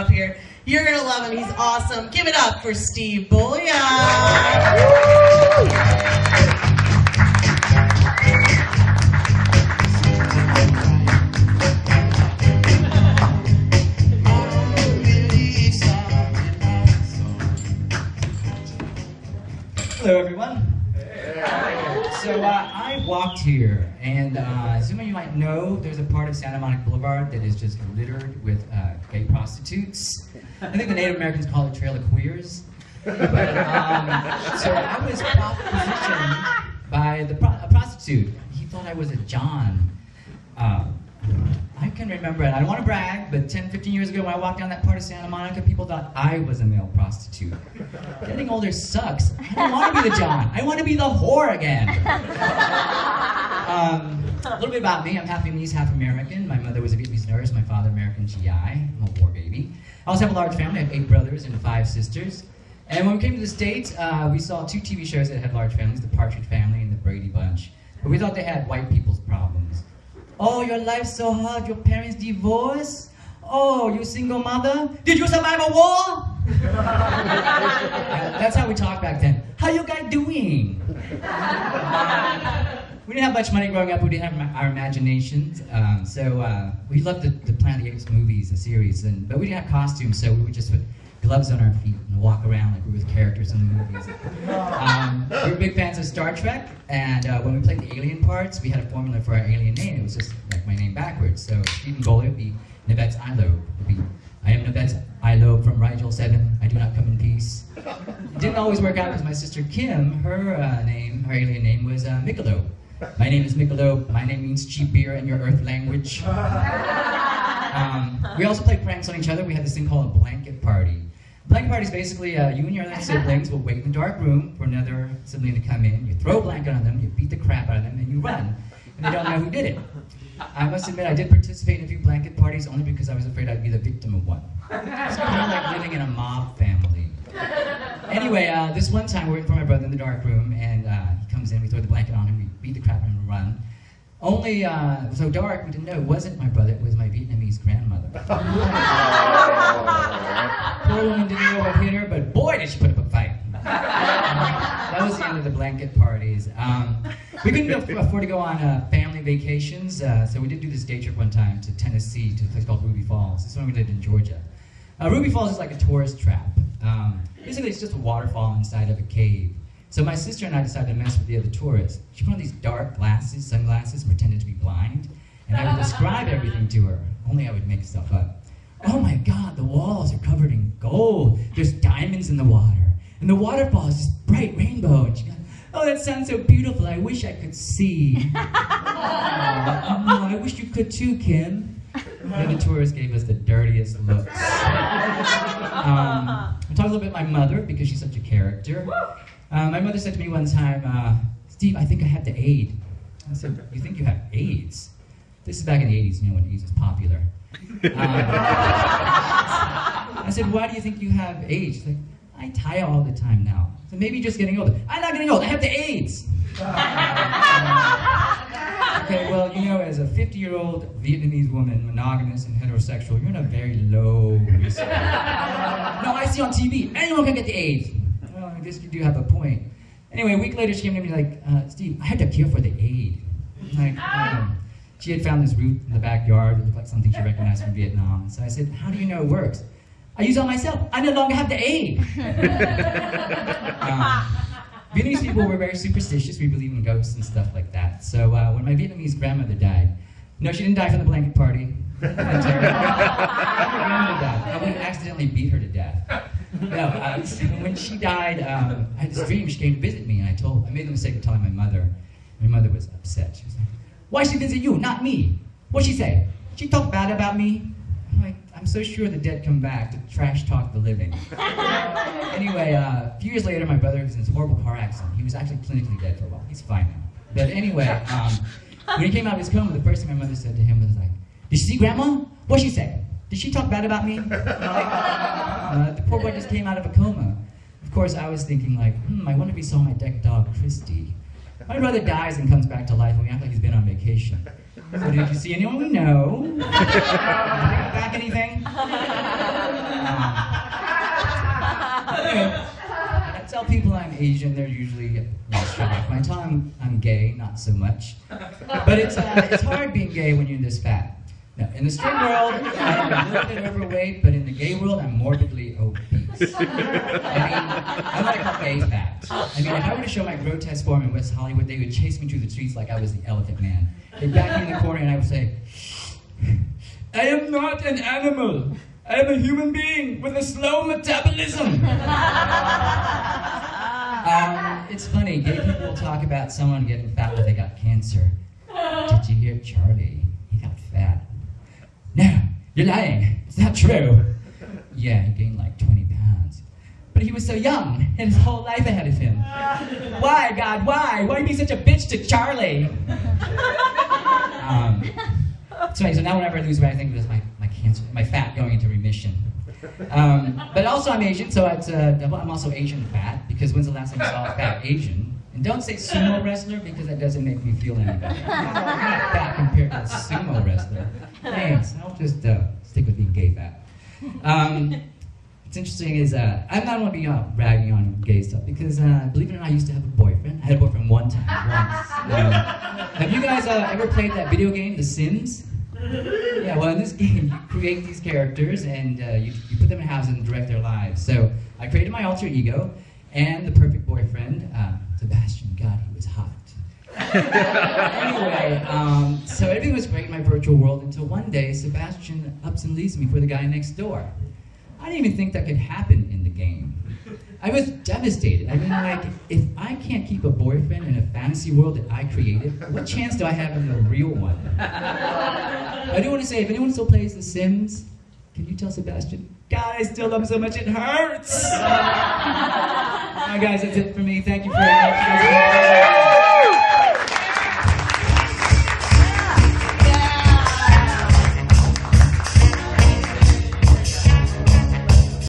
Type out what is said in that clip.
up here. You're going to love him. He's awesome. Give it up for Steve Bolia. Hello, everyone. So I walked here, and some of you might know there's a part of Santa Monica Boulevard that is just littered with gay prostitutes. I think the Native Americans call it Trail of Queers. But, so I was propositioned by a prostitute. He thought I was a John. I can remember it. I don't want to brag, but 10, 15 years ago when I walked down that part of Santa Monica, people thought I was a male prostitute. Getting older sucks. I don't want to be the John. I want to be the whore again. A little bit about me. I'm half Vietnamese, half American. My mother was a Vietnamese nurse. My father, American GI. I'm a war baby. I also have a large family. I have 8 brothers and 5 sisters. And when we came to the States, we saw 2 TV shows that had large families, The Partridge Family and The Brady Bunch. But we thought they had white people's problems. Oh, your life's so hard, your parents divorced? Oh, you single mother? Did you survive a war? That's how we talked back then. How you guys doing? We didn't have much money growing up, we didn't have our imaginations, so we loved the Planet of the Apes movies, the series, but we didn't have costumes, so we would just put gloves on our feet and walk around like we were the characters in the movies. We were big fans of Star Trek, and when we played the alien parts, we had a formula for our alien name. It was just like my name backwards. So Stephen Bolia would be Nebet's Ilo. I am Nebet's Ilo from Rigel 7. I do not come in peace. It didn't always work out because my sister Kim, her alien name was Michelob. My name is Michelob. My name means cheap beer in your Earth language. We also played pranks on each other. We had this thing called a blanket party. Blanket party is basically you and your other siblings will wait in the dark room for another sibling to come in. You throw a blanket on them, you beat the crap out of them, and you run. And they don't know who did it. I must admit I did participate in a few blanket parties only because I was afraid I'd be the victim of one. It's kind of like living in a mob family. Anyway, this one time we're waiting for my brother in the dark room, and he comes in, we throw the blanket on him, we beat the crap out of him and run. Only, it was so dark, we didn't know it wasn't my brother, it was my Vietnamese grandmother. Poor woman didn't know what hit her, but boy did she put up a fight. That was the end of the blanket parties. We couldn't afford to go on family vacations, so we did do this day trip one time to Tennessee, to a place called Ruby Falls. This is when we lived in Georgia. Ruby Falls is like a tourist trap. Basically, it's just a waterfall inside of a cave. So my sister and I decided to mess with the other tourists. She put on these dark glasses, sunglasses, pretended to be blind, and I would describe everything to her, only I would make stuff up. Oh my God, the walls are covered in gold. There's diamonds in the water. And the waterfall is this bright rainbow. And she goes, oh, that sounds so beautiful. I wish I could see. Oh, I wish you could too, Kim. The other tourists gave us the dirtiest looks. I'll talk a little bit about my mother, because she's such a character. My mother said to me one time, Steve, I think I have the AIDS. I said, you think you have AIDS? This is back in the 80s, you know, when AIDS was popular. I said, why do you think you have AIDS? She's like, I tie all the time now. So maybe you're just getting old. I'm not getting old, I have the AIDS. Okay, well, you know, as a 50-year-old Vietnamese woman, monogamous and heterosexual, you're in a very low risk. No, I see on TV, anyone can get the AIDS. Well, I guess you do have a point. Anyway, a week later, she came to me like, Steve, I had a cure for the AIDS. Like, she had found this root in the backyard. It looked like something she recognized from Vietnam. So I said, how do you know it works? I use it on myself. I no longer have the AIDS. Vietnamese people were very superstitious. We believe in ghosts and stuff like that. So when my Vietnamese grandmother died, no, she didn't die from the blanket party. My grandmother died. We accidentally beat her to death. No, when she died, I had this dream. She came to visit me, and I made the mistake of telling my mother. My mother was upset. She was like, why she visit you, not me? What'd she say? She talk bad about me? I'm like, I'm so sure the dead come back to trash talk the living. Anyway, a few years later, my brother was in this horrible car accident. He was actually clinically dead for a while. He's fine now. But anyway, when he came out of his coma, the first thing my mother said to him was like, did you see Grandma? What'd she say? Did she talk bad about me? The poor boy just came out of a coma. Of course, I was thinking like, I wonder if he saw my deck dog, Christy. My brother dies and comes back to life, and we act like he's been on vacation. So did you see anyone we know? Bring back anything? Asian, they're usually straight off my tongue. I'm gay, not so much. But it's hard being gay when you're this fat. Now, in the straight world, I'm a little bit overweight, but in the gay world, I'm morbidly obese. I mean, I'm like gay fat. I mean, if I were to show my grotesque form in West Hollywood, they would chase me through the streets like I was the Elephant Man. They'd back me in the corner and I would say, I am not an animal. I am a human being with a slow metabolism. It's funny, gay people will talk about someone getting fat like they got cancer. Did you hear Charlie? He got fat. No, you're lying. It's not true. Yeah, he gained like 20 pounds. But he was so young, and his whole life ahead of him. Why, God, why? Why are you being such a bitch to Charlie? So now whenever I lose weight, I think of my cancer, my fat going into remission. But also I'm Asian, so I'm also Asian fat, because when's the last time you saw a fat Asian? And don't say sumo wrestler, because that doesn't make me feel any better. I'm not fat compared to a sumo wrestler. Thanks, I'll just stick with being gay fat. What's interesting is, I'm not going to be bragging on gay stuff, because believe it or not, I used to have a boyfriend. I had a boyfriend once. Have you guys ever played that video game, The Sims? Yeah, well in this game, you create these characters and you put them in houses and direct their lives. So I created my alter ego and the perfect boyfriend, Sebastian. God, he was hot. Anyway, so everything was great in my virtual world until one day Sebastian ups and leaves me for the guy next door. I didn't even think that could happen in the game. I was devastated. I mean, like, if I can't keep a boyfriend in a fantasy world that I created, what chance do I have in the real one? I do want to say, if anyone still plays The Sims, can you tell Sebastian, God, I still love him so much it hurts! Alright guys, that's it for me. Thank you very much.